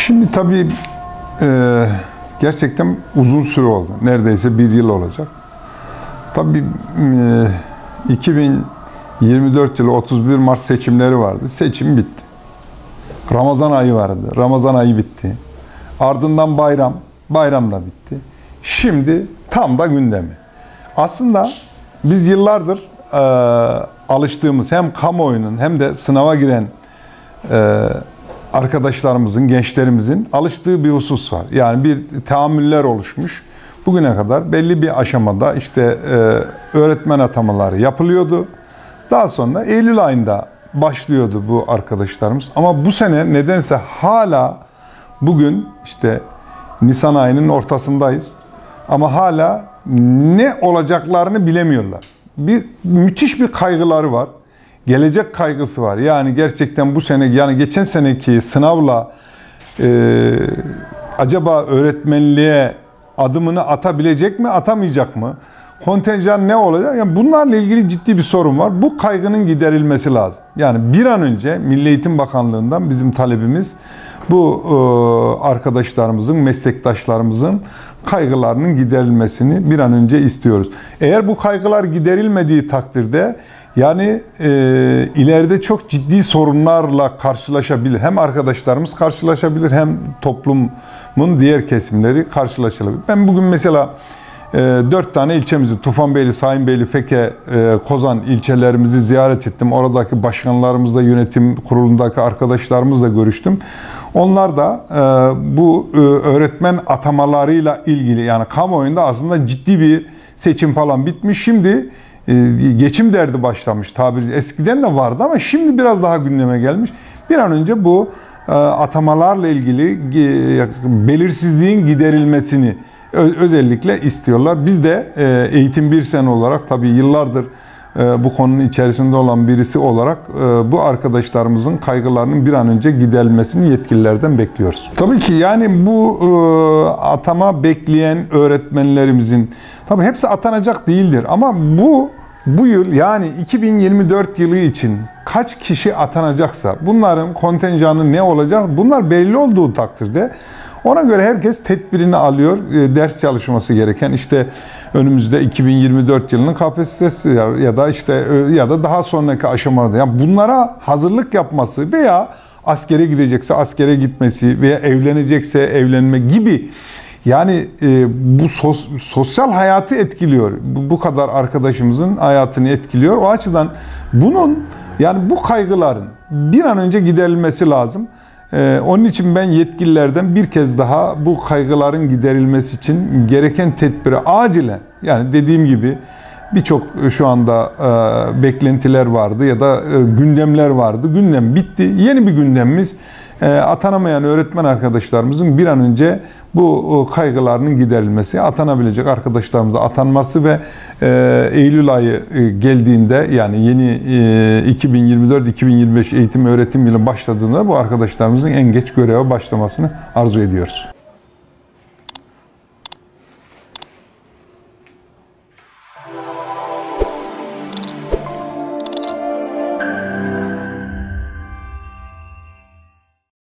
Şimdi tabii gerçekten uzun süre oldu. Neredeyse bir yıl olacak. Tabii 2024 yılı 31 Mart seçimleri vardı. Seçim bitti. Ramazan ayı vardı. Ramazan ayı bitti. Ardından bayram. Bayram da bitti. Şimdi tam da gündemi. Aslında biz yıllardır alıştığımız hem kamuoyunun hem de sınava giren arkadaşlarımızın, gençlerimizin alıştığı bir husus var. Yani bir tahammüller oluşmuş. Bugüne kadar belli bir aşamada işte öğretmen atamaları yapılıyordu. Daha sonra Eylül ayında başlıyordu bu arkadaşlarımız. Ama bu sene nedense hala bugün işte Nisan ayının ortasındayız. Ama hala ne olacaklarını bilemiyorlar. Müthiş bir kaygıları var. Gelecek kaygısı var. Yani gerçekten bu sene, yani geçen seneki sınavla acaba öğretmenliğe adımını atabilecek mi, atamayacak mı? Kontenjan ne olacak? Yani bunlarla ilgili ciddi bir sorun var. Bu kaygının giderilmesi lazım. Yani bir an önce Milli Eğitim Bakanlığı'ndan bizim talebimiz bu arkadaşlarımızın, meslektaşlarımızın kaygılarının giderilmesini bir an önce istiyoruz. Eğer bu kaygılar giderilmediği takdirde yani ileride çok ciddi sorunlarla karşılaşabilir. Hem arkadaşlarımız karşılaşabilir hem toplumun diğer kesimleri karşılaşabilir. Ben bugün mesela 4 tane ilçemizi, Tufanbeyli, Sayınbeyli, Feke, Kozan ilçelerimizi ziyaret ettim. Oradaki başkanlarımızla, yönetim kurulundaki arkadaşlarımızla görüştüm. Onlar da bu öğretmen atamalarıyla ilgili, yani kamuoyunda aslında ciddi bir seçim falan bitmiş. Şimdi geçim derdi başlamış tabiri. Eskiden de vardı ama şimdi biraz daha gündeme gelmiş. Bir an önce bu atamalarla ilgili belirsizliğin giderilmesini özellikle istiyorlar. Biz de Eğitim Bir Sen olarak tabii yıllardır bu konunun içerisinde olan birisi olarak bu arkadaşlarımızın kaygılarının bir an önce giderilmesini yetkililerden bekliyoruz. Tabii ki yani bu atama bekleyen öğretmenlerimizin tabii hepsi atanacak değildir ama bu yıl yani 2024 yılı için kaç kişi atanacaksa bunların kontenjanı ne olacak bunlar belli olduğu takdirde ona göre herkes tedbirini alıyor. Ders çalışması gereken işte önümüzde 2024 yılının KPSS'si ya da işte ya da daha sonraki aşamada yani bunlara hazırlık yapması veya askere gidecekse askere gitmesi veya evlenecekse evlenme gibi yani bu sosyal hayatı etkiliyor. Bu kadar arkadaşımızın hayatını etkiliyor. O açıdan bunun yani bu kaygıların bir an önce giderilmesi lazım. Onun için ben yetkililerden bir kez daha bu kaygıların giderilmesi için gereken tedbiri acilen yani dediğim gibi birçok şu anda beklentiler vardı ya da gündemler vardı. Gündem bitti. Yeni bir gündemimiz atanamayan öğretmen arkadaşlarımızın bir an önce bu kaygılarının giderilmesi, atanabilecek arkadaşlarımızın atanması ve Eylül ayı geldiğinde yani yeni 2024-2025 eğitim öğretim yılı başladığında bu arkadaşlarımızın en geç göreve başlamasını arzu ediyoruz.